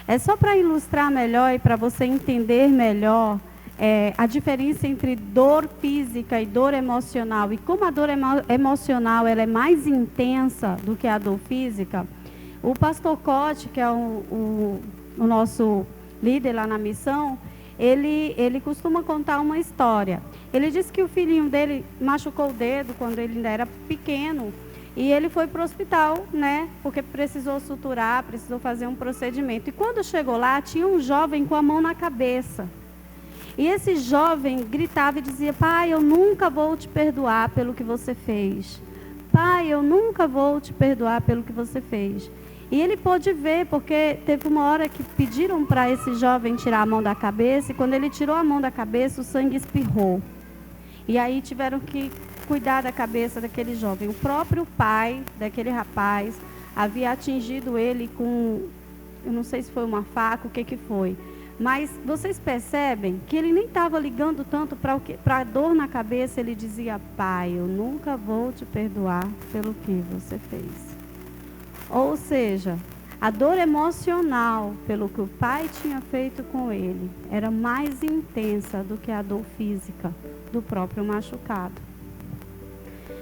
É só para ilustrar melhor e para você entender melhor a diferença entre dor física e dor emocional. E como a dor emocional ela é mais intensa do que a dor física, o pastor Cote, que é o nosso líder lá na missão, ele costuma contar uma história. Ele disse que o filhinho dele machucou o dedo quando ele ainda era pequeno. E ele foi para o hospital, né? Porque precisou suturar, precisou fazer um procedimento. E quando chegou lá, tinha um jovem com a mão na cabeça. E esse jovem gritava e dizia: pai, eu nunca vou te perdoar pelo que você fez. Pai, eu nunca vou te perdoar pelo que você fez. E ele pôde ver, porque teve uma hora que pediram para esse jovem tirar a mão da cabeça. E quando ele tirou a mão da cabeça, o sangue espirrou. E aí tiveram que cuidar da cabeça daquele jovem. O próprio pai daquele rapaz havia atingido ele com, eu não sei se foi uma faca, o que foi. Mas vocês percebem que ele nem estava ligando tanto para a dor na cabeça. Ele dizia: pai, eu nunca vou te perdoar pelo que você fez. Ou seja, a dor emocional pelo que o pai tinha feito com ele era mais intensa do que a dor física do próprio machucado.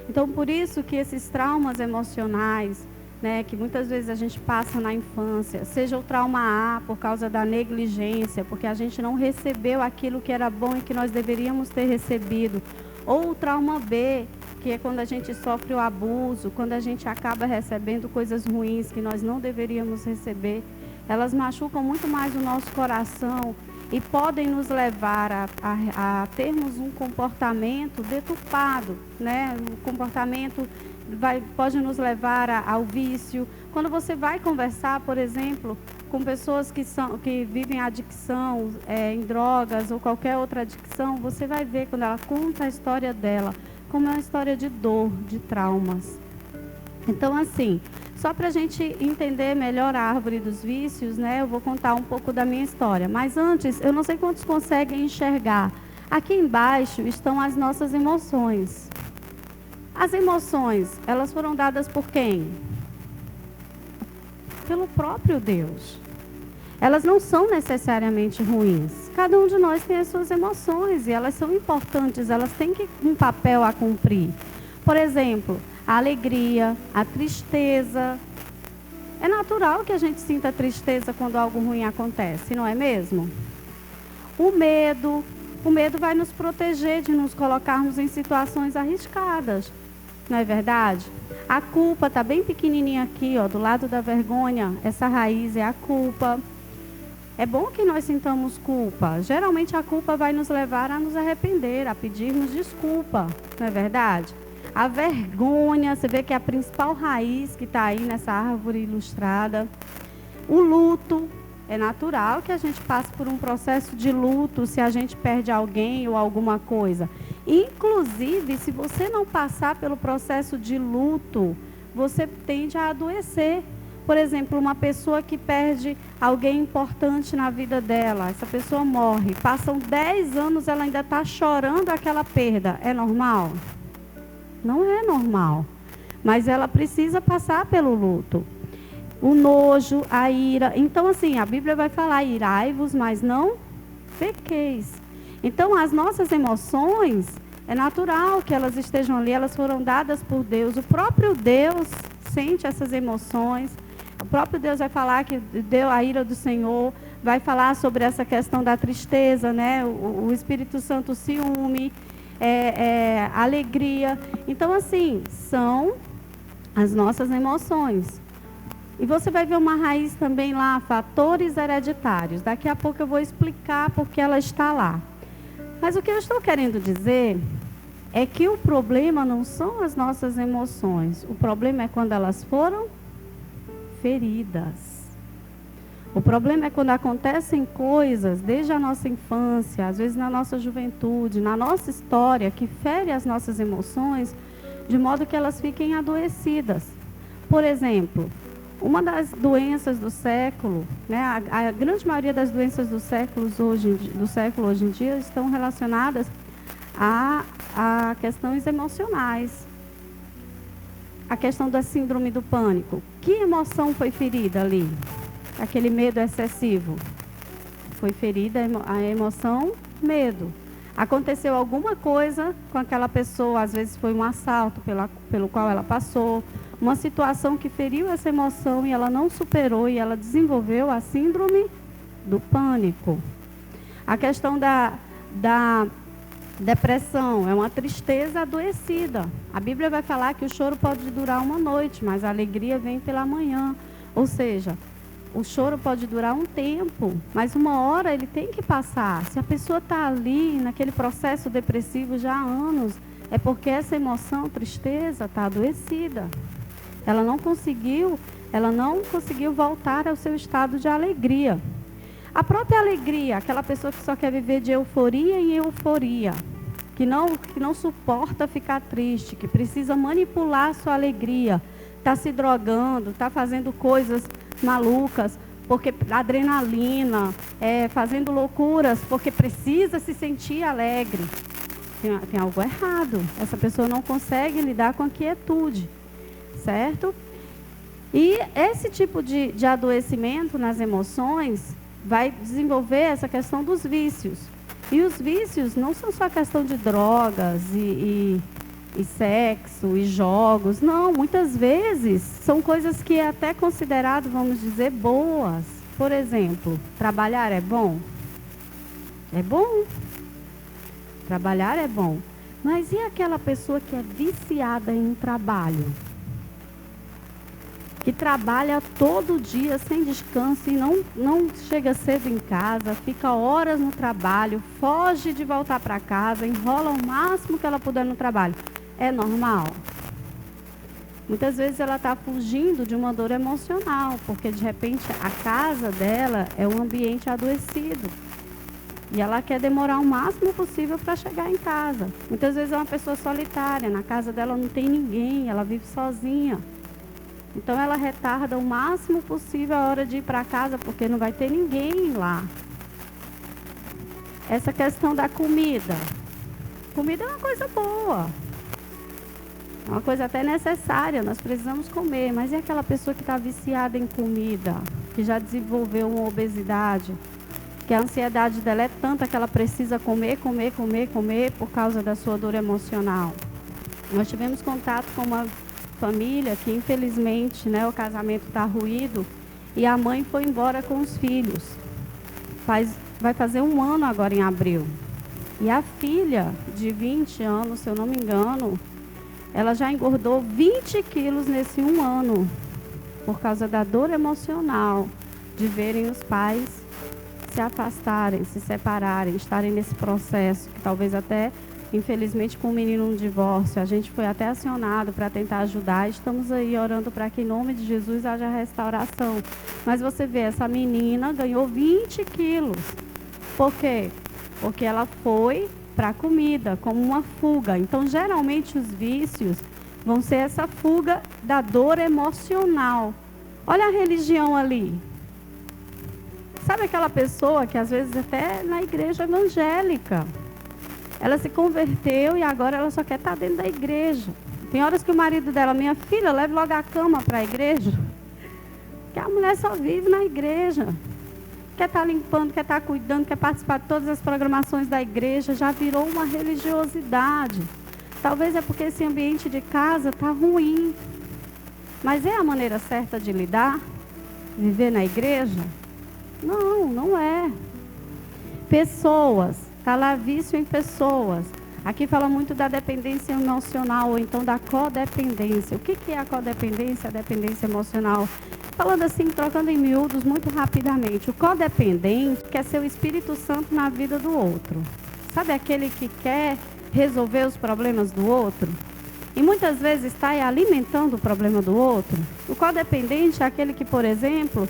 Então, por isso que esses traumas emocionais, né, que muitas vezes a gente passa na infância, seja o trauma A por causa da negligência, porque a gente não recebeu aquilo que era bom e que nós deveríamos ter recebido, ou o trauma B, que é quando a gente sofre o abuso, quando a gente acaba recebendo coisas ruins que nós não deveríamos receber, elas machucam muito mais o nosso coração e podem nos levar a termos um comportamento deturpado, né? Um comportamento pode nos levar ao vício. Quando você vai conversar, por exemplo, com pessoas que vivem adicção em drogas ou qualquer outra adicção, você vai ver quando ela conta a história dela, como é uma história de dor, de traumas. Então, assim, só para a gente entender melhor a árvore dos vícios, né, eu vou contar um pouco da minha história. Mas antes, eu não sei quantos conseguem enxergar. Aqui embaixo estão as nossas emoções. As emoções, elas foram dadas por quem? Pelo próprio Deus. Elas não são necessariamente ruins. Cada um de nós tem as suas emoções e elas são importantes, elas têm um papel a cumprir. Por exemplo, a alegria, a tristeza. É natural que a gente sinta tristeza quando algo ruim acontece, não é mesmo? O medo vai nos proteger de nos colocarmos em situações arriscadas, não é verdade? A culpa está bem pequenininha aqui, ó, do lado da vergonha, essa raiz é a culpa. É bom que nós sintamos culpa. Geralmente a culpa vai nos levar a nos arrepender, a pedirmos desculpa, não é verdade? A vergonha, você vê que é a principal raiz que está aí nessa árvore ilustrada. O luto, é natural que a gente passe por um processo de luto se a gente perde alguém ou alguma coisa. Inclusive, se você não passar pelo processo de luto, você tende a adoecer. Por exemplo, uma pessoa que perde alguém importante na vida dela, essa pessoa morre, passam 10 anos, ela ainda está chorando aquela perda. É normal? Não é normal, mas ela precisa passar pelo luto. O nojo, a ira. Então, assim, a Bíblia vai falar: irai-vos, mas não pequeis. Então, as nossas emoções, é natural que elas estejam ali, elas foram dadas por Deus. O próprio Deus sente essas emoções. O próprio Deus vai falar que deu a ira do Senhor, vai falar sobre essa questão da tristeza, né? O Espírito Santo, ciúme, alegria. Então, assim, são as nossas emoções. E você vai ver uma raiz também lá, fatores hereditários. Daqui a pouco eu vou explicar porque ela está lá. Mas o que eu estou querendo dizer é que o problema não são as nossas emoções. O problema é quando elas foram feridas. O problema é quando acontecem coisas desde a nossa infância, às vezes na nossa juventude, na nossa história, que ferem as nossas emoções, de modo que elas fiquem adoecidas. Por exemplo, uma das doenças do século, né, a grande maioria das doenças do século hoje em dia estão relacionadas a questões emocionais. A questão da síndrome do pânico. Que emoção foi ferida ali? aquele medo excessivo? Foi ferida a emoção medo. Aconteceu alguma coisa com aquela pessoa, às vezes foi um assalto pelo qual ela passou, uma situação que feriu essa emoção e ela não superou e ela desenvolveu a síndrome do pânico. A questão da depressão é uma tristeza adoecida. A Bíblia vai falar que o choro pode durar uma noite, mas a alegria vem pela manhã. Ou seja, o choro pode durar um tempo, mas uma hora ele tem que passar. Se a pessoa está ali, naquele processo depressivo já há anos, é porque essa emoção, tristeza, está adoecida. Ela não conseguiu voltar ao seu estado de alegria. A própria alegria, aquela pessoa que só quer viver de euforia em euforia, que não suporta ficar triste, que precisa manipular a sua alegria, está se drogando, está fazendo coisas malucas, porque adrenalina, fazendo loucuras, porque precisa se sentir alegre. Tem algo errado. Essa pessoa não consegue lidar com a quietude, certo? E esse tipo de adoecimento nas emoções vai desenvolver essa questão dos vícios. E os vícios não são só questão de drogas e sexo e jogos. Não, muitas vezes são coisas que é até considerado, vamos dizer, boas. Por exemplo, trabalhar é bom? É bom. Trabalhar é bom. Mas e aquela pessoa que é viciada em um trabalho? Que trabalha todo dia sem descanso e não chega cedo em casa, fica horas no trabalho, foge de voltar para casa, enrola o máximo que ela puder no trabalho. É normal? Muitas vezes ela está fugindo de uma dor emocional, porque de repente a casa dela é um ambiente adoecido. E ela quer demorar o máximo possível para chegar em casa. Muitas vezes é uma pessoa solitária, na casa dela não tem ninguém, ela vive sozinha. Então ela retarda o máximo possível a hora de ir para casa, porque não vai ter ninguém lá. Essa questão da comida. Comida é uma coisa boa. É uma coisa até necessária, nós precisamos comer. Mas e aquela pessoa que está viciada em comida? Que já desenvolveu uma obesidade? Que a ansiedade dela é tanta que ela precisa comer por causa da sua dor emocional. Nós tivemos contato com uma família que infelizmente, o casamento está ruído e a mãe foi embora com os filhos. Vai fazer 1 ano agora em abril. E a filha de 20 anos, se eu não me engano, ela já engordou 20 quilos nesse 1 ano, por causa da dor emocional de verem os pais se afastarem, se separarem, estarem nesse processo, que talvez até infelizmente, com o menino no divórcio, a gente foi até acionado para tentar ajudar. Estamos aí orando para que, em nome de Jesus, haja restauração. Mas você vê, essa menina ganhou 20 quilos. Por quê? Porque ela foi para a comida, como uma fuga. Então, geralmente, os vícios vão ser essa fuga da dor emocional. Olha a religião ali. Sabe aquela pessoa que, às vezes, até na igreja evangélica, ela se converteu e agora ela só quer estar dentro da igreja. Tem horas que o marido dela, minha filha, leve logo a cama para a igreja. Que a mulher só vive na igreja. Quer estar limpando, quer estar cuidando, quer participar de todas as programações da igreja. Já virou uma religiosidade. Talvez é porque esse ambiente de casa está ruim. Mas é a maneira certa de lidar? Viver na igreja? Não, não é. Pessoas. Está lá vício em pessoas. Aqui fala muito da dependência emocional, ou então da codependência. O que é a codependência? A dependência emocional. Falando assim, trocando em miúdos muito rapidamente. O codependente quer ser o Espírito Santo na vida do outro. Sabe aquele que quer resolver os problemas do outro? E muitas vezes está alimentando o problema do outro. O codependente é aquele que, por exemplo,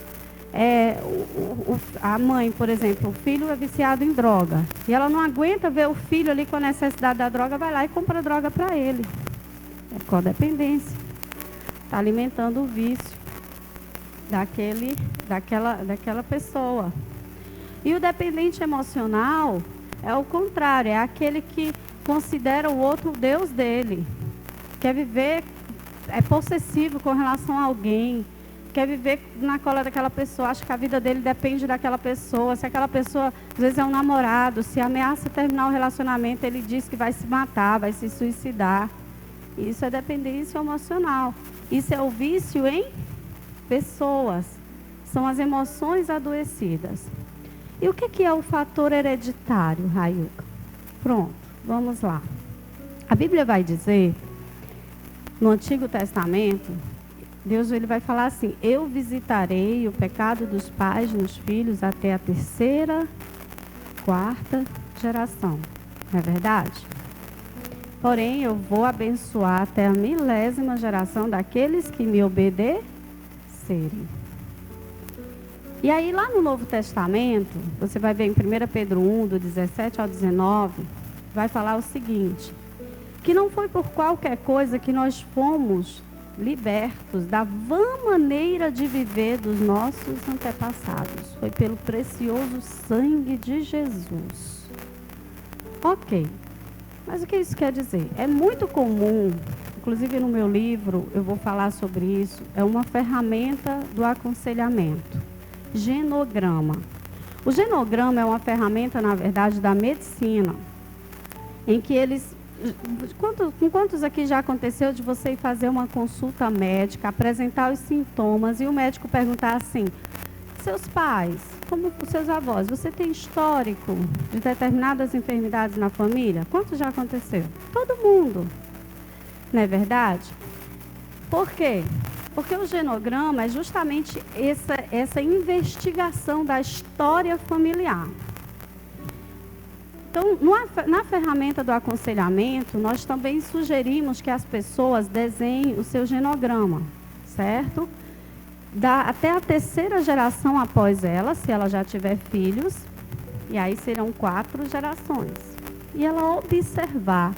a mãe, por exemplo, o filho é viciado em droga. E ela não aguenta ver o filho ali com a necessidade da droga, vai lá e compra droga para ele. É codependência. Está alimentando o vício daquela pessoa. E o dependente emocional é o contrário, é aquele que considera o outro o Deus dele. Quer viver, é possessivo com relação a alguém. quer viver na cola daquela pessoa, acha que a vida dele depende daquela pessoa. Se aquela pessoa, às vezes, é um namorado, se ameaça terminar o relacionamento, ele diz que vai se matar, vai se suicidar. Isso é dependência emocional. Isso é o vício em pessoas. São as emoções adoecidas. E o que é o fator hereditário, Raiuca? Pronto, vamos lá. A Bíblia vai dizer, no Antigo Testamento, Deus ele vai falar assim: eu visitarei o pecado dos pais nos filhos até a 3ª, 4ª geração. Não é verdade? Porém, eu vou abençoar até a 1000ª geração daqueles que me obedecerem. E aí, lá no Novo Testamento, você vai ver em 1 Pedro 1, do 17 ao 19, vai falar o seguinte: que não foi por qualquer coisa que nós fomos libertos da vã maneira de viver dos nossos antepassados. Foi pelo precioso sangue de Jesus. Ok. Mas o que isso quer dizer? É muito comum, inclusive no meu livro eu vou falar sobre isso, é uma ferramenta do aconselhamento. Genograma. O genograma é uma ferramenta, na verdade, da medicina, em que eles... Com quantos aqui já aconteceu de você ir fazer uma consulta médica, apresentar os sintomas e o médico perguntar assim: seus pais, como os seus avós, você tem histórico de determinadas enfermidades na família? Quantos já aconteceu? Todo mundo. Não é verdade? Por quê? Porque o genograma é justamente essa investigação da história familiar. Então, na ferramenta do aconselhamento, nós também sugerimos que as pessoas desenhem o seu genograma, certo? Até a 3ª geração após ela, se ela já tiver filhos, e aí serão 4 gerações. E ela observar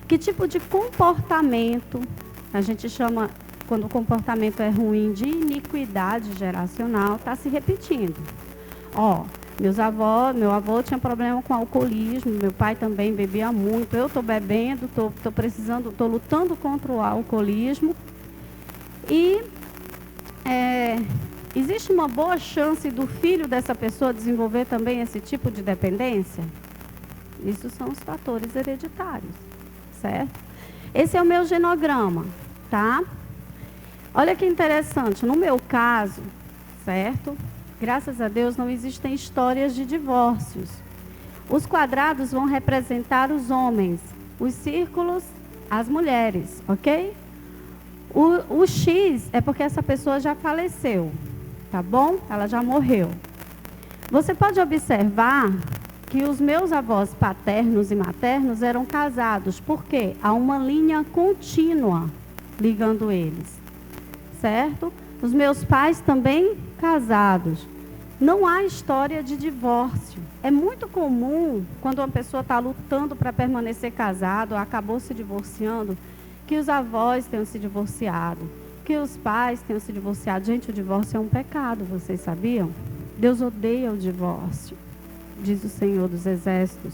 que tipo de comportamento, a gente chama, quando o comportamento é ruim, de iniquidade geracional, está se repetindo. Meu avô tinha problema com alcoolismo, meu pai também bebia muito, eu estou bebendo, estou lutando contra o alcoolismo. E existe uma boa chance do filho dessa pessoa desenvolver também esse tipo de dependência? Isso são os fatores hereditários, certo? Esse é o meu genograma, tá? Olha que interessante, no meu caso, certo? Graças a Deus não existem histórias de divórcios. Os quadrados vão representar os homens, os círculos, as mulheres, ok? O X é porque essa pessoa já faleceu, tá bom? Ela já morreu. Você pode observar que os meus avós paternos e maternos eram casados, porque há uma linha contínua ligando eles, certo? Os meus pais também casados. Não há história de divórcio. É muito comum, quando uma pessoa está lutando para permanecer casado, ou acabou se divorciando, que os avós tenham se divorciado, que os pais tenham se divorciado. Gente, o divórcio é um pecado, vocês sabiam? Deus odeia o divórcio, diz o Senhor dos Exércitos.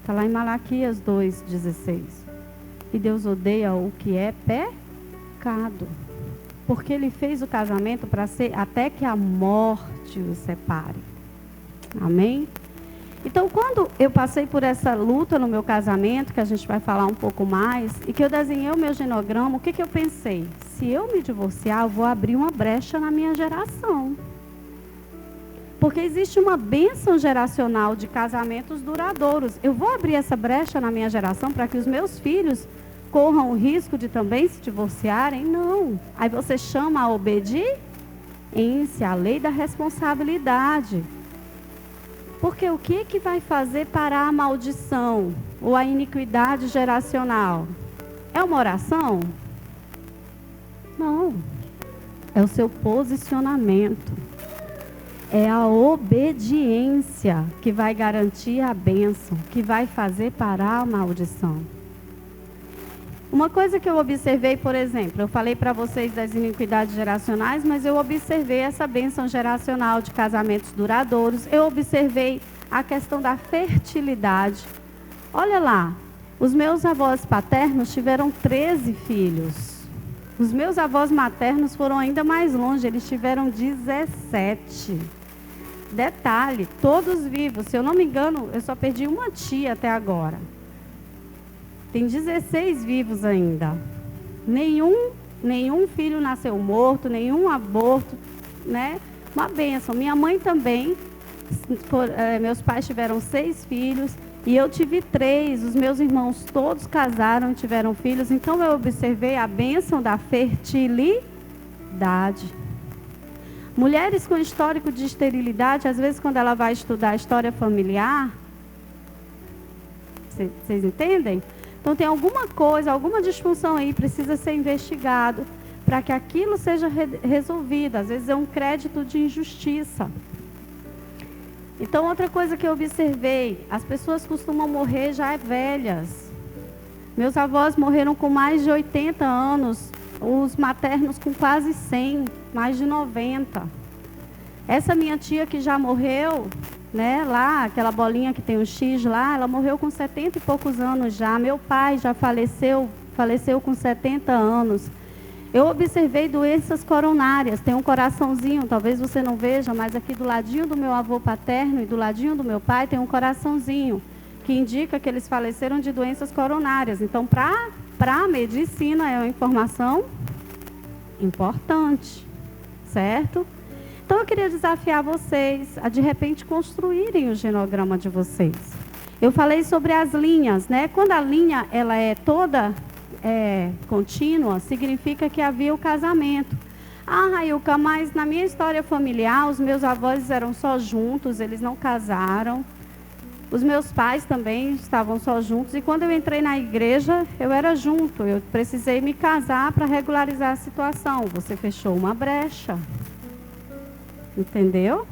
Está lá em Malaquias 2,16. E Deus odeia o que é pecado. Porque Ele fez o casamento para ser até que a morte os separe. Amém? Então, quando eu passei por essa luta no meu casamento, que a gente vai falar um pouco mais, e que eu desenhei o meu genograma, o que eu pensei? Se eu me divorciar, eu vou abrir uma brecha na minha geração. Porque existe uma bênção geracional de casamentos duradouros. Eu vou abrir essa brecha na minha geração para que os meus filhos corram o risco de também se divorciarem? Não. Aí você chama a obediência, a lei da responsabilidade. Porque o que vai fazer parar a maldição ou a iniquidade geracional? É uma oração? Não. É o seu posicionamento. É a obediência que vai garantir a bênção, que vai fazer parar a maldição. Uma coisa que eu observei, por exemplo, eu falei para vocês das iniquidades geracionais, mas eu observei essa bênção geracional de casamentos duradouros, eu observei a questão da fertilidade. Olha lá, os meus avós paternos tiveram 13 filhos. Os meus avós maternos foram ainda mais longe, eles tiveram 17. Detalhe, todos vivos. Se eu não me engano, eu só perdi uma tia até agora. Tem 16 vivos ainda. Nenhum filho nasceu morto, nenhum aborto, né? Uma bênção. Minha mãe também, meus pais tiveram 6 filhos e eu tive 3. Os meus irmãos todos casaram e tiveram filhos. Então eu observei a bênção da fertilidade. Mulheres com histórico de esterilidade, às vezes quando ela vai estudar a história familiar, vocês entendem? Então tem alguma coisa, alguma disfunção aí, precisa ser investigado para que aquilo seja resolvido. Às vezes é um crédito de injustiça. Então outra coisa que eu observei, as pessoas costumam morrer já velhas. Meus avós morreram com mais de 80 anos, os maternos com quase 100, mais de 90. Essa minha tia que já morreu, né, lá, aquela bolinha que tem um X lá, ela morreu com 70 e poucos anos já. Meu pai já faleceu com 70 anos. Eu observei doenças coronárias, tem um coraçãozinho, talvez você não veja, mas aqui do ladinho do meu avô paterno e do ladinho do meu pai tem um coraçãozinho, que indica que eles faleceram de doenças coronárias. Então, para a medicina é uma informação importante, certo? Então, eu queria desafiar vocês a, de repente, construírem o genograma de vocês. Eu falei sobre as linhas, né? Quando a linha ela é toda contínua, significa que havia o casamento. Ah, Railca, mas na minha história familiar, os meus avós eram só juntos, eles não casaram. Os meus pais também estavam só juntos. E quando eu entrei na igreja, eu era junto. Eu precisei me casar para regularizar a situação. Você fechou uma brecha. Entendeu?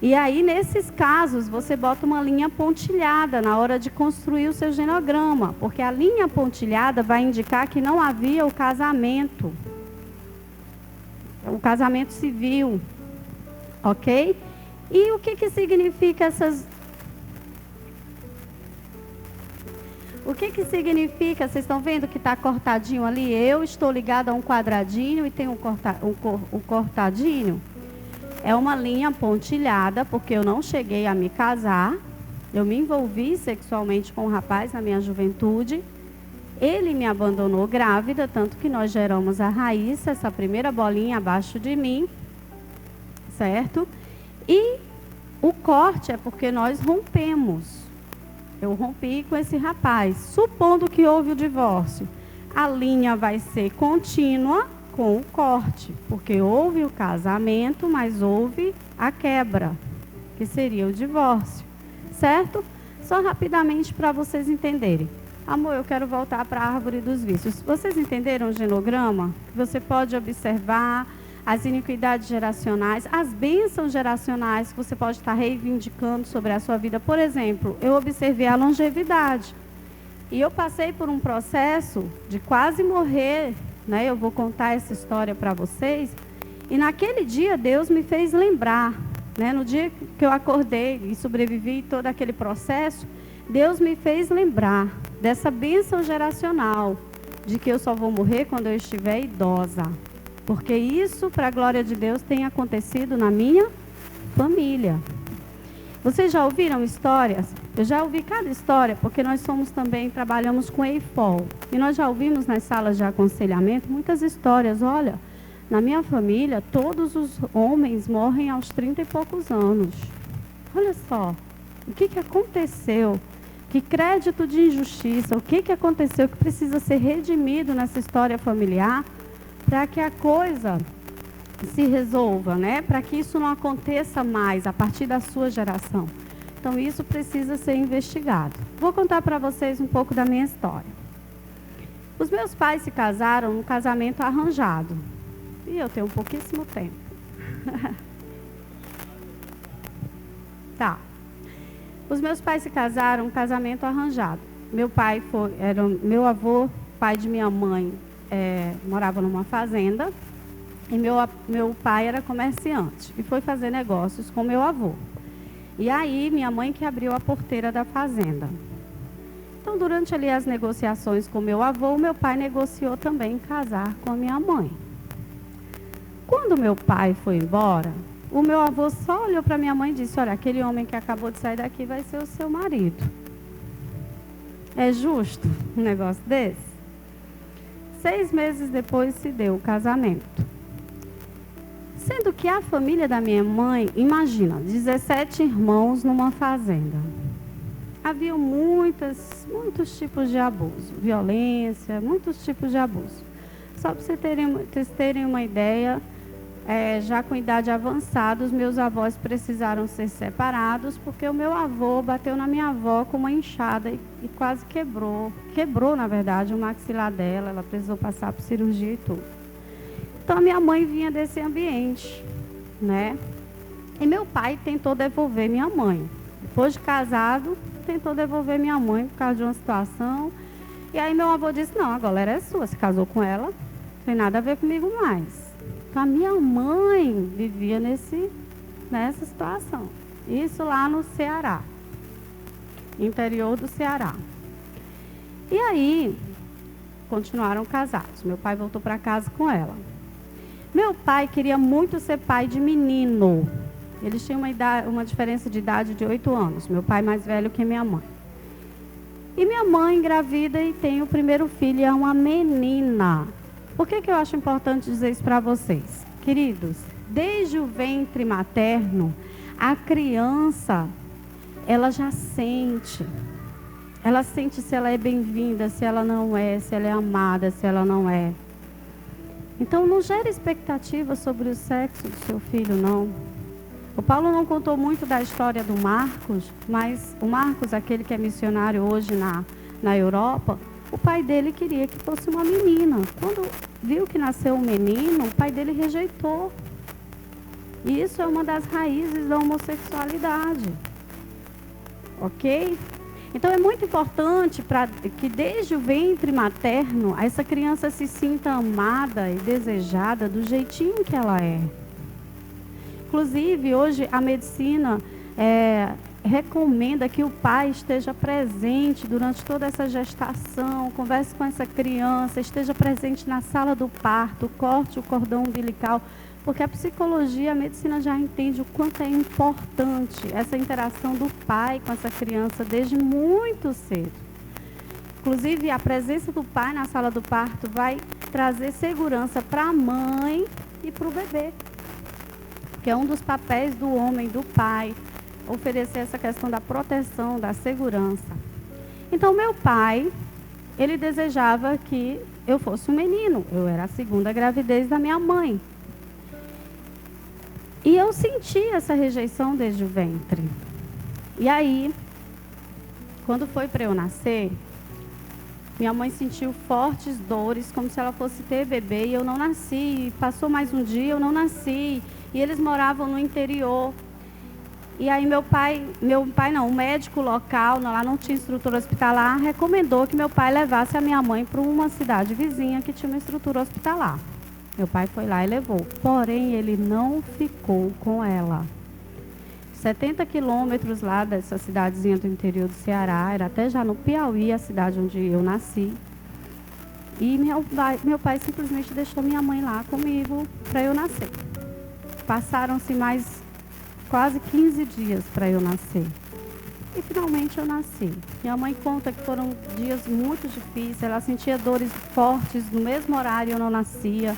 E aí, nesses casos, você bota uma linha pontilhada na hora de construir o seu genograma. Porque a linha pontilhada vai indicar que não havia o casamento. O casamento civil. Ok? E o que significa essas... O que significa? Vocês estão vendo que está cortadinho ali? Eu estou ligada a um quadradinho e tem um cortadinho. É uma linha pontilhada, porque eu não cheguei a me casar. Eu me envolvi sexualmente com um rapaz na minha juventude. Ele me abandonou grávida, tanto que nós geramos a Raíssa, essa primeira bolinha abaixo de mim. Certo? E o corte é porque nós rompemos. Eu rompi com esse rapaz. Supondo que houve o divórcio, a linha vai ser contínua com o corte, porque houve o casamento, mas houve a quebra, que seria o divórcio, certo? Só rapidamente para vocês entenderem. Amor, eu quero voltar para a árvore dos vícios. Vocês entenderam o genograma? Você pode observar as iniquidades geracionais, as bênçãos geracionais que você pode estar reivindicando sobre a sua vida. Por exemplo, eu observei a longevidade. E eu passei por um processo de quase morrer, né? Eu vou contar essa história para vocês. E naquele dia Deus me fez lembrar, né? No dia que eu acordei e sobrevivi todo aquele processo, Deus me fez lembrar dessa bênção geracional, de que eu só vou morrer quando eu estiver idosa. Porque isso, para a glória de Deus, tem acontecido na minha família. Vocês já ouviram histórias? Eu já ouvi cada história, porque nós trabalhamos com EIFOL. E nós já ouvimos nas salas de aconselhamento muitas histórias. Olha, na minha família, todos os homens morrem aos 30 e poucos anos. Olha só, o que aconteceu? Que crédito de injustiça, o que aconteceu que precisa ser redimido nessa história familiar para que a coisa se resolva, né? Para que isso não aconteça mais a partir da sua geração. Então, isso precisa ser investigado. Vou contar para vocês um pouco da minha história. Os meus pais se casaram num casamento arranjado. E eu tenho pouquíssimo tempo. Tá. Os meus pais se casaram num casamento arranjado. Meu avô, pai de minha mãe, morava numa fazenda. E meu pai era comerciante e foi fazer negócios com meu avô. E aí, minha mãe que abriu a porteira da fazenda. Então, durante ali as negociações com meu avô, meu pai negociou também casar com a minha mãe. Quando meu pai foi embora, o meu avô só olhou para minha mãe e disse: olha, aquele homem que acabou de sair daqui vai ser o seu marido. É justo um negócio desse? 6 meses depois se deu o casamento. Sendo que a família da minha mãe, imagina, 17 irmãos numa fazenda. Havia muitos tipos de abuso, violência, muitos tipos de abuso. Só para vocês terem uma ideia, já com idade avançada, os meus avós precisaram ser separados, porque o meu avô bateu na minha avó com uma enxada e quase quebrou, na verdade, o maxilar dela, ela precisou passar por cirurgia e tudo. Então, a minha mãe vinha desse ambiente, né? E meu pai tentou devolver minha mãe. Depois de casado, tentou devolver minha mãe por causa de uma situação. E aí meu avô disse: não, agora ela é sua, se casou com ela, não tem nada a ver comigo mais. Então, a minha mãe vivia nessa situação. Isso lá no Ceará, interior do Ceará. E aí, continuaram casados. Meu pai voltou para casa com ela. Meu pai queria muito ser pai de menino. Eles tinham uma diferença de idade de 8 anos. Meu pai mais velho que minha mãe. E minha mãe engravida e tem o primeiro filho, é uma menina. Por que eu acho importante dizer isso para vocês? Queridos, desde o ventre materno, a criança, ela já sente. Ela sente se ela é bem-vinda, se ela não é, se ela é amada, se ela não é. Então, não gera expectativa sobre o sexo do seu filho, não. O Paulo não contou muito da história do Marcos, mas o Marcos, aquele que é missionário hoje na Europa, o pai dele queria que fosse uma menina. Quando viu que nasceu um menino, o pai dele rejeitou. E isso é uma das raízes da homossexualidade. Ok? Então, é muito importante para que desde o ventre materno, essa criança se sinta amada e desejada do jeitinho que ela é. Inclusive, hoje a medicina recomenda que o pai esteja presente durante toda essa gestação, converse com essa criança, esteja presente na sala do parto, corte o cordão umbilical, porque a psicologia, a medicina já entende o quanto é importante essa interação do pai com essa criança desde muito cedo. Inclusive, a presença do pai na sala do parto vai trazer segurança para a mãe e para o bebê. Que é um dos papéis do homem, do pai, oferecer essa questão da proteção, da segurança. Então, meu pai, ele desejava que eu fosse um menino. Eu era a segunda gravidez da minha mãe. E eu senti essa rejeição desde o ventre. E aí, quando foi para eu nascer, minha mãe sentiu fortes dores, como se ela fosse ter bebê, e eu não nasci. Passou mais um dia, eu não nasci. E eles moravam no interior. E aí o médico local, lá não tinha estrutura hospitalar, recomendou que meu pai levasse a minha mãe para uma cidade vizinha que tinha uma estrutura hospitalar. Meu pai foi lá e levou. Porém, ele não ficou com ela. 70 quilômetros lá dessa cidadezinha do interior do Ceará, era até já no Piauí, a cidade onde eu nasci. E meu pai simplesmente deixou minha mãe lá comigo para eu nascer. Passaram-se mais quase 15 dias para eu nascer. E finalmente eu nasci. Minha mãe conta que foram dias muito difíceis, ela sentia dores fortes, no mesmo horário eu não nascia.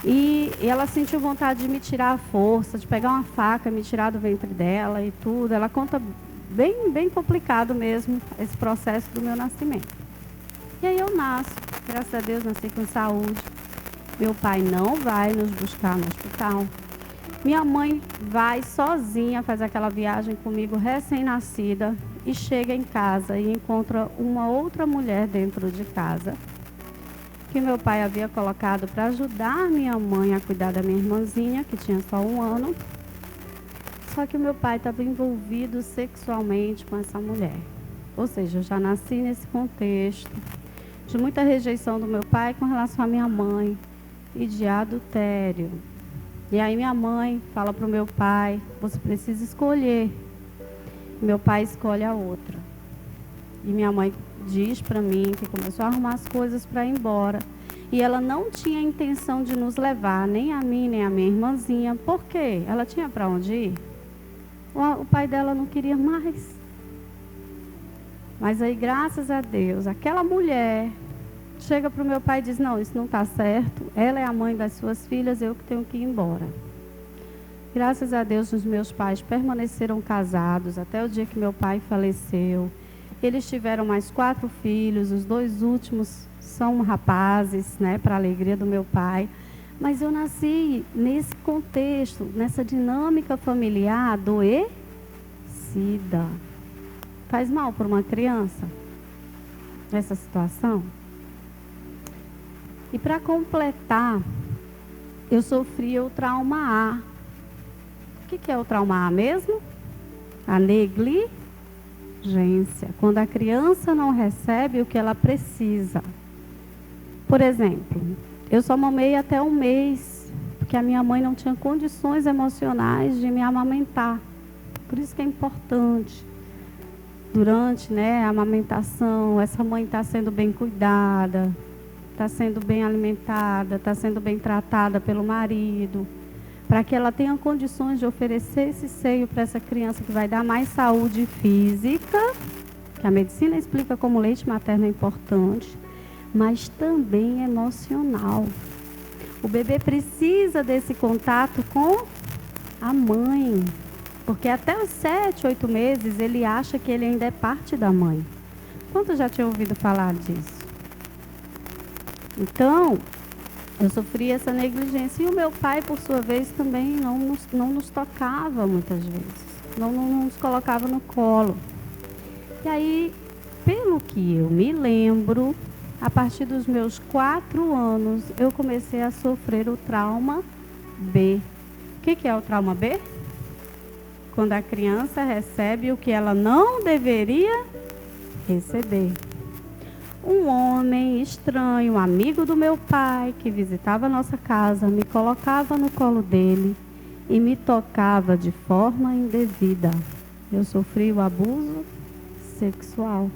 E ela sentiu vontade de me tirar à força, de pegar uma faca e me tirar do ventre dela e tudo. Ela conta bem complicado mesmo esse processo do meu nascimento. E aí eu nasço, graças a Deus nasci com saúde. Meu pai não vai nos buscar no hospital. Minha mãe vai sozinha, faz aquela viagem comigo recém-nascida e chega em casa e encontra uma outra mulher dentro de casa que meu pai havia colocado para ajudar minha mãe a cuidar da minha irmãzinha, que tinha só 1 ano. Só que o meu pai estava envolvido sexualmente com essa mulher. Ou seja, eu já nasci nesse contexto de muita rejeição do meu pai com relação à minha mãe e de adultério. E aí minha mãe fala para o meu pai: você precisa escolher. Meu pai escolhe a outra. E minha mãe diz para mim que começou a arrumar as coisas para ir embora. E ela não tinha intenção de nos levar, nem a mim, nem a minha irmãzinha. Por quê? Ela tinha para onde ir? O pai dela não queria mais. Mas aí, graças a Deus, aquela mulher chega para o meu pai e diz, não, isso não está certo. Ela é a mãe das suas filhas, eu que tenho que ir embora. Graças a Deus, os meus pais permaneceram casados até o dia que meu pai faleceu. Eles tiveram mais 4 filhos, os 2 últimos são rapazes, né, para a alegria do meu pai. Mas eu nasci nesse contexto, nessa dinâmica familiar adoecida. Faz mal para uma criança essa situação? E para completar, eu sofri o trauma A. O que é o trauma A mesmo? A negligência. Quando a criança não recebe o que ela precisa. Por exemplo, eu só mamei até 1 mês, porque a minha mãe não tinha condições emocionais de me amamentar. Por isso que é importante. Durante, né, a amamentação, essa mãe está sendo bem cuidada, está sendo bem alimentada, está sendo bem tratada pelo marido, para que ela tenha condições de oferecer esse seio para essa criança que vai dar mais saúde física, que a medicina explica como o leite materno é importante, mas também emocional. O bebê precisa desse contato com a mãe, porque até os 7, 8 meses ele acha que ele ainda é parte da mãe. Quantos já tinham ouvido falar disso? Então, eu sofri essa negligência. E o meu pai, por sua vez, também não nos tocava muitas vezes. Não nos colocava no colo. E aí, pelo que eu me lembro, a partir dos meus 4 anos, eu comecei a sofrer o trauma B. O que é o trauma B? Quando a criança recebe o que ela não deveria receber. Um homem estranho, amigo do meu pai, que visitava a nossa casa, me colocava no colo dele e me tocava de forma indevida. Eu sofri o abuso sexual.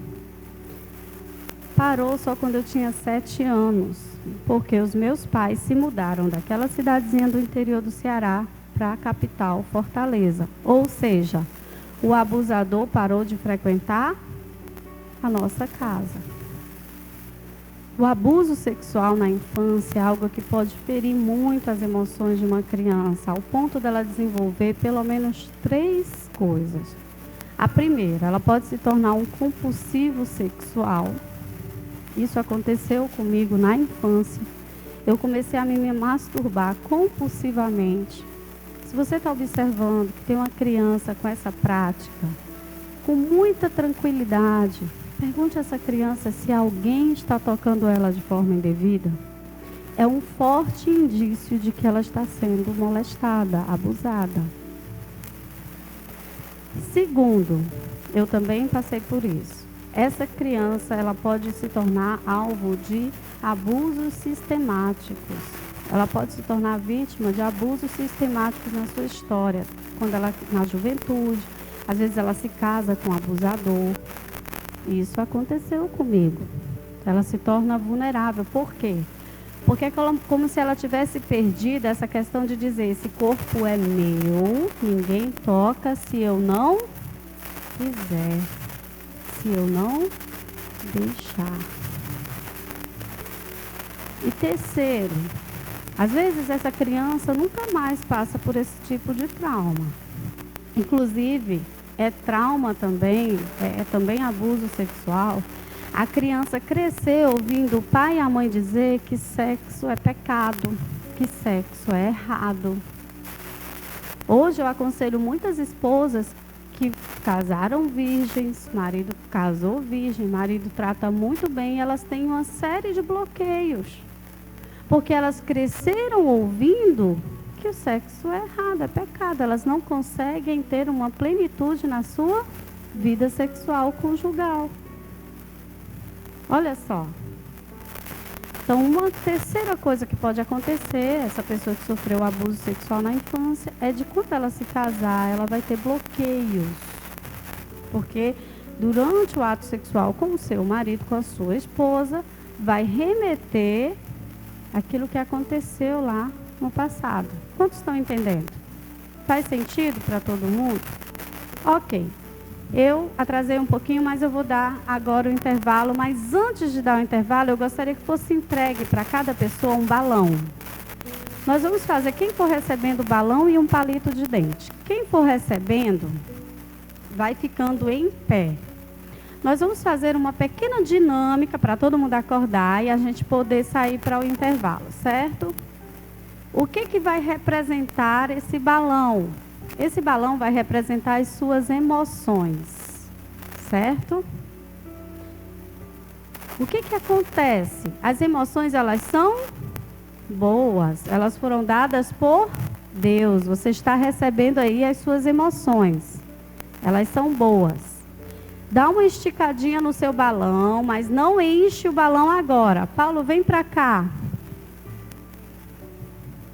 Parou só quando eu tinha 7 anos, porque os meus pais se mudaram daquela cidadezinha do interior do Ceará para a capital, Fortaleza. Ou seja, o abusador parou de frequentar a nossa casa. O abuso sexual na infância é algo que pode ferir muito as emoções de uma criança, ao ponto dela desenvolver pelo menos 3 coisas. A primeira, ela pode se tornar um compulsivo sexual. Isso aconteceu comigo na infância. Eu comecei a me masturbar compulsivamente. Se você está observando que tem uma criança com essa prática, com muita tranquilidade, pergunte a essa criança se alguém está tocando ela de forma indevida. É um forte indício de que ela está sendo molestada, abusada. Segundo, eu também passei por isso. Essa criança, ela pode se tornar alvo de abusos sistemáticos. Ela pode se tornar vítima de abusos sistemáticos na sua história, quando ela na juventude, às vezes ela se casa com um abusador. Isso aconteceu comigo. Ela se torna vulnerável. Por quê? Porque é como se ela tivesse perdido essa questão de dizer, esse corpo é meu, ninguém toca se eu não quiser, se eu não deixar. E terceiro, às vezes essa criança nunca mais passa por esse tipo de trauma. Inclusive, é trauma também, é também abuso sexual. A criança crescer ouvindo o pai e a mãe dizer que sexo é pecado, que sexo é errado. Hoje eu aconselho muitas esposas que casaram virgens, marido casou virgem, marido trata muito bem, elas têm uma série de bloqueios. Porque elas cresceram ouvindo que o sexo é errado, é pecado. Elas não conseguem ter uma plenitude na sua vida sexual conjugal. Olha só. Então, uma terceira coisa que pode acontecer, essa pessoa que sofreu abuso sexual na infância, é de quando ela se casar, ela vai ter bloqueios. Porque durante o ato sexual com o seu marido, com a sua esposa, vai remeter aquilo que aconteceu lá no passado. Quantos estão entendendo? Faz sentido para todo mundo? Ok. Eu atrasei um pouquinho, mas eu vou dar agora o intervalo. Mas antes de dar o intervalo, eu gostaria que fosse entregue para cada pessoa um balão. Nós vamos fazer, quem for recebendo o balão e um palito de dente. Quem for recebendo, vai ficando em pé. Nós vamos fazer uma pequena dinâmica para todo mundo acordar e a gente poder sair para o intervalo, certo? O que vai representar esse balão? Esse balão vai representar as suas emoções, certo? O que acontece? As emoções, elas são boas, elas foram dadas por Deus. Você está recebendo aí as suas emoções, elas são boas. Dá uma esticadinha no seu balão, mas não enche o balão agora. Paulo, vem para cá.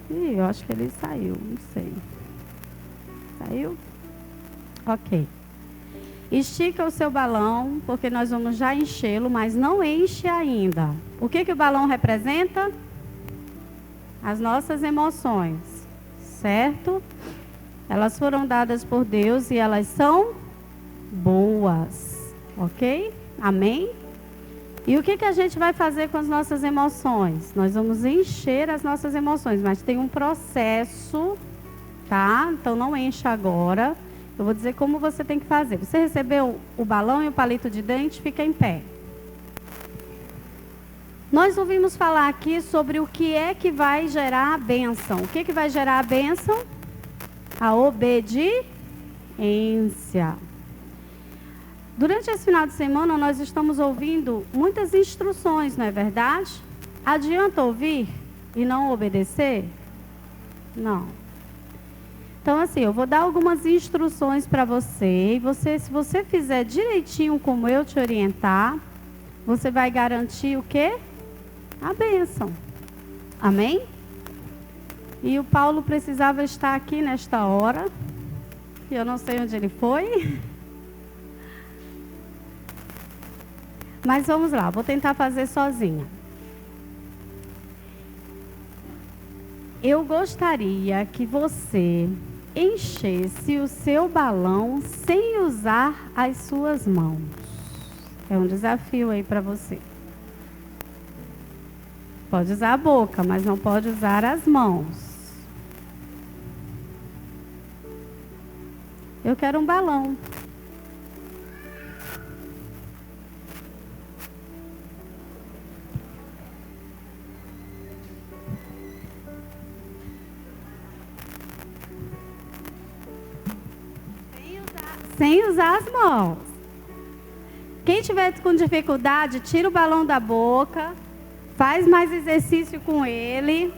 Ih, eu acho que ele saiu, não sei. Saiu? Ok. Estica o seu balão, porque nós vamos já enchê-lo, mas não enche ainda. O que o balão representa? As nossas emoções, certo? Elas foram dadas por Deus e elas são boas, ok? Amém? E o que a gente vai fazer com as nossas emoções? Nós vamos encher as nossas emoções, mas tem um processo, tá? Então não encha agora. Eu vou dizer como você tem que fazer. Você recebeu o balão e o palito de dente, fica em pé. Nós ouvimos falar aqui sobre o que é que vai gerar a bênção. O que vai gerar a bênção? A obediência. Durante esse final de semana, nós estamos ouvindo muitas instruções, não é verdade? Adianta ouvir e não obedecer? Não. Então, assim, eu vou dar algumas instruções para você. E se você fizer direitinho como eu te orientar, você vai garantir o quê? A bênção. Amém? E o Paulo precisava estar aqui nesta hora. E eu não sei onde ele foi. Mas vamos lá, vou tentar fazer sozinha. Eu gostaria que você enchesse o seu balão sem usar as suas mãos. É um desafio aí para você. Pode usar a boca, mas não pode usar as mãos. Eu quero um balão. Sem usar as mãos. Quem tiver com dificuldade, tira o balão da boca, faz mais exercício com ele.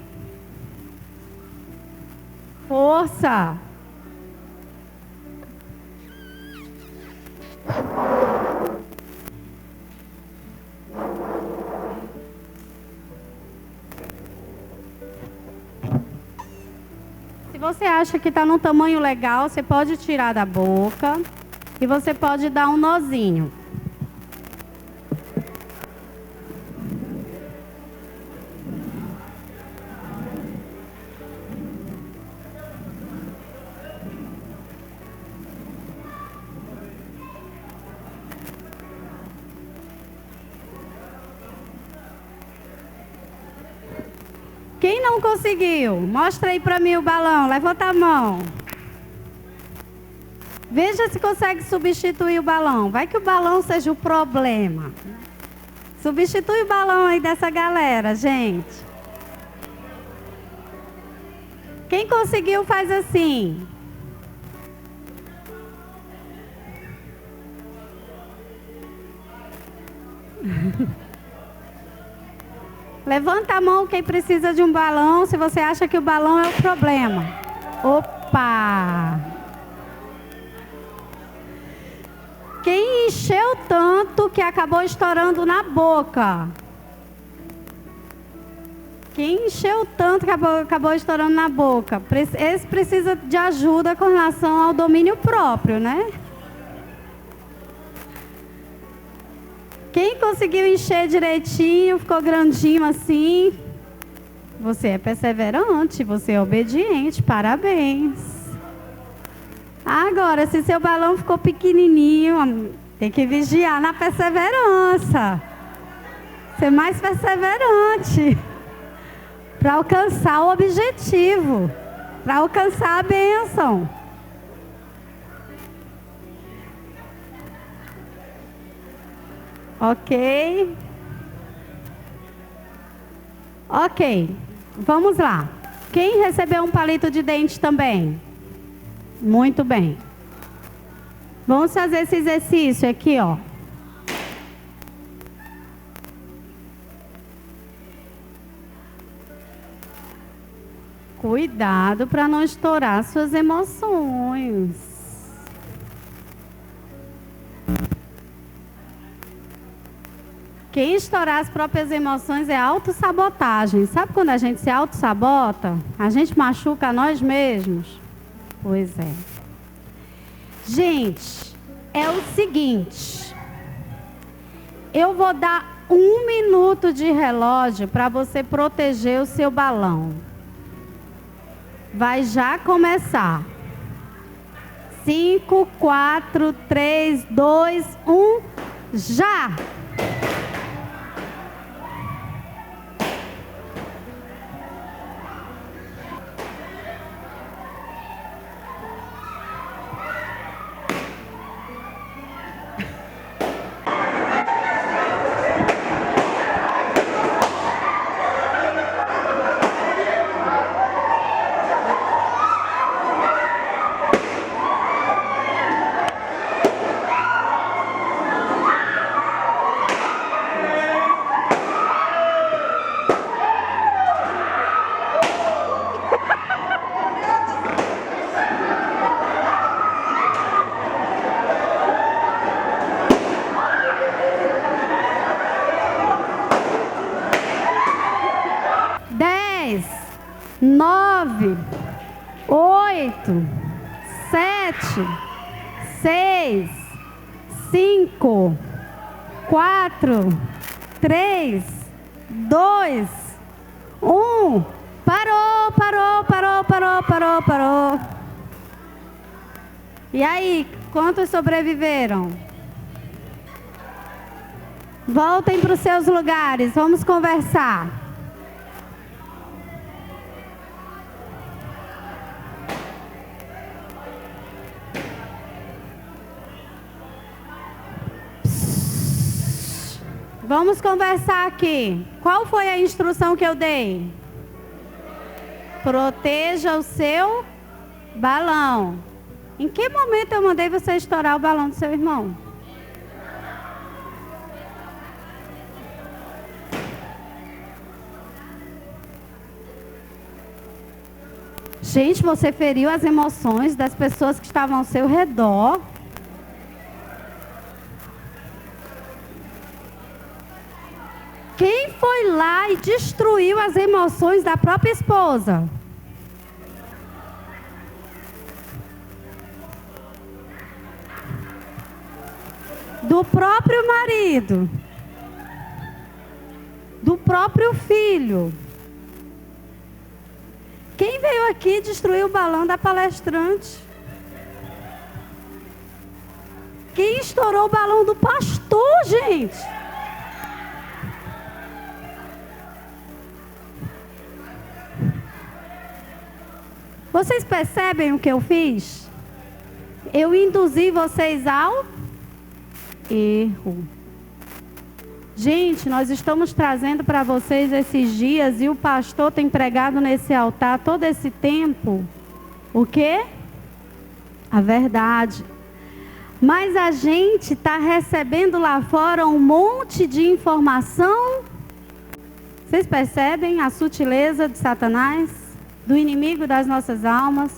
Força! Se você acha que está num tamanho legal, você pode tirar da boca e você pode dar um nozinho. Quem não conseguiu? Mostra aí para mim o balão. Levanta a mão. Veja se consegue substituir o balão. Vai que o balão seja o problema. Substitui o balão aí dessa galera, gente. Quem conseguiu faz assim. Levanta a mão quem precisa de um balão, se você acha que o balão é o problema. Opa! Quem encheu tanto que acabou estourando na boca? Quem encheu tanto que acabou estourando na boca? Esse precisa de ajuda com relação ao domínio próprio, né? Quem conseguiu encher direitinho, ficou grandinho assim, você é perseverante, você é obediente, parabéns. Agora, se seu balão ficou pequenininho, tem que vigiar na perseverança. Ser mais perseverante para alcançar o objetivo, para alcançar a bênção. Ok? Ok, vamos lá. Quem recebeu um palito de dente também? Muito bem. Vamos fazer esse exercício aqui, ó. Cuidado para não estourar suas emoções. Quem estourar as próprias emoções é autossabotagem. Sabe quando a gente se autossabota? A gente machuca a nós mesmos? Pois é. Gente, é o seguinte. Eu vou dar 1 minuto de relógio para você proteger o seu balão. Vai já começar. 5, 4, 3, 2, 1, já! Nove, 8, 7, 6, 5, 4, 3, 2, 1. Parou, parou, parou, parou, parou, parou. E aí, quantos sobreviveram? Voltem para os seus lugares, vamos conversar. Vamos conversar aqui. Qual foi a instrução que eu dei? Proteja o seu balão. Em que momento eu mandei você estourar o balão do seu irmão? Gente, você feriu as emoções das pessoas que estavam ao seu redor. Quem foi lá e destruiu as emoções da própria esposa? Do próprio marido? Do próprio filho? Quem veio aqui destruir o balão da palestrante? Quem estourou o balão do pastor, gente? Vocês percebem o que eu fiz? Eu induzi vocês ao erro. Gente, nós estamos trazendo para vocês esses dias e o pastor tem pregado nesse altar todo esse tempo. O quê? A verdade. Mas a gente está recebendo lá fora um monte de informação. Vocês percebem a sutileza de Satanás? Do inimigo das nossas almas.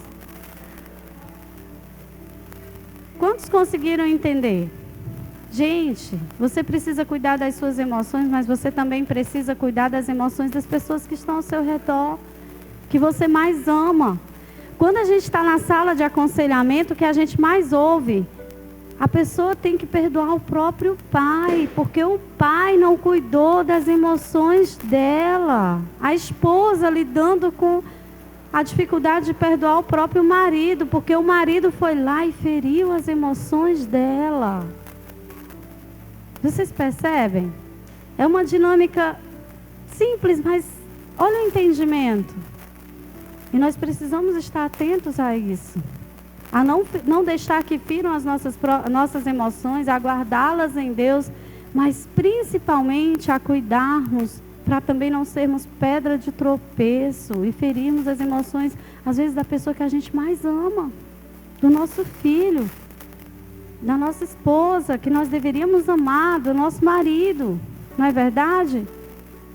Quantos conseguiram entender? Gente, você precisa cuidar das suas emoções, mas você também precisa cuidar das emoções das pessoas que estão ao seu redor, que você mais ama. Quando a gente está na sala de aconselhamento, o que a gente mais ouve? A pessoa tem que perdoar o próprio pai, porque o pai não cuidou das emoções dela. A esposa lidando com a dificuldade de perdoar o próprio marido, porque o marido foi lá e feriu as emoções dela. Vocês percebem? É uma dinâmica simples, mas olha o entendimento. E nós precisamos estar atentos a isso. A não deixar que firam as nossas emoções, a guardá-las em Deus, mas principalmente a cuidarmos para também não sermos pedra de tropeço e ferirmos as emoções, às vezes, da pessoa que a gente mais ama, do nosso filho, da nossa esposa, que nós deveríamos amar, do nosso marido, não é verdade?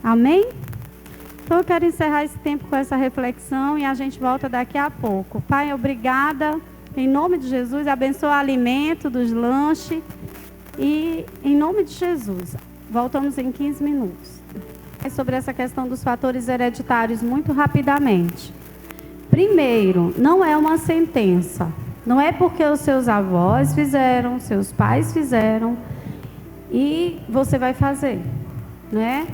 Amém? Então eu quero encerrar esse tempo com essa reflexão e a gente volta daqui a pouco. Pai, obrigada. Em nome de Jesus, abençoa o alimento dos lanches. E em nome de Jesus, voltamos em 15 minutos. É sobre essa questão dos fatores hereditários muito rapidamente. Primeiro, não é uma sentença. Não é porque os seus avós fizeram, seus pais fizeram e você vai fazer, né?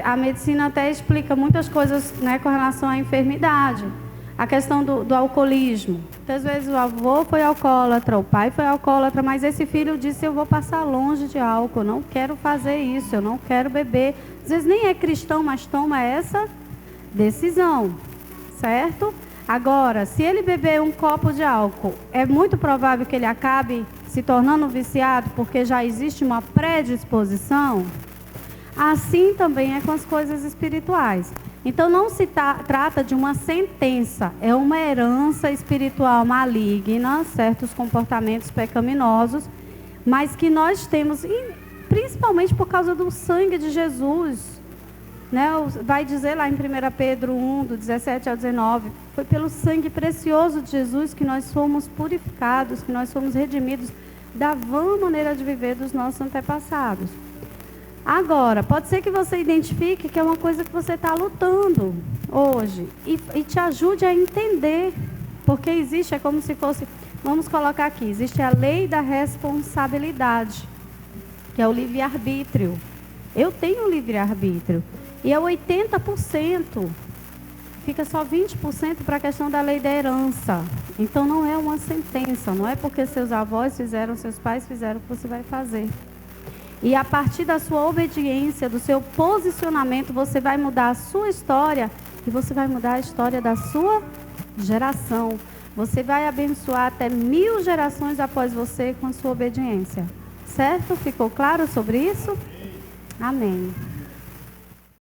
A medicina até explica muitas coisas, né, com relação à enfermidade. A questão do alcoolismo. Muitas vezes o avô foi alcoólatra, o pai foi alcoólatra, mas esse filho disse, eu vou passar longe de álcool, eu não quero fazer isso, eu não quero beber. Às vezes nem é cristão, mas toma essa decisão, certo? Agora, se ele beber um copo de álcool, é muito provável que ele acabe se tornando viciado, porque já existe uma predisposição. Assim também é com as coisas espirituais. Então não se trata de uma sentença, é uma herança espiritual maligna, certos comportamentos pecaminosos, mas que nós temos, principalmente por causa do sangue de Jesus, né? Vai dizer lá em 1 Pedro 1, do 17 ao 19, foi pelo sangue precioso de Jesus que nós fomos purificados, que nós fomos redimidos da vã maneira de viver dos nossos antepassados. Agora, pode ser que você identifique que é uma coisa que você está lutando hoje e te ajude a entender, porque existe, é como se fosse, vamos colocar aqui, existe a lei da responsabilidade, que é o livre-arbítrio. Eu tenho livre-arbítrio e é 80%, fica só 20% para a questão da lei da herança. Então não é uma sentença, não é porque seus avós fizeram, seus pais fizeram que você vai fazer. E a partir da sua obediência, do seu posicionamento, você vai mudar a sua história e você vai mudar a história da sua geração. Você vai abençoar até 1000 gerações após você com a sua obediência. Certo? Ficou claro sobre isso? Amém.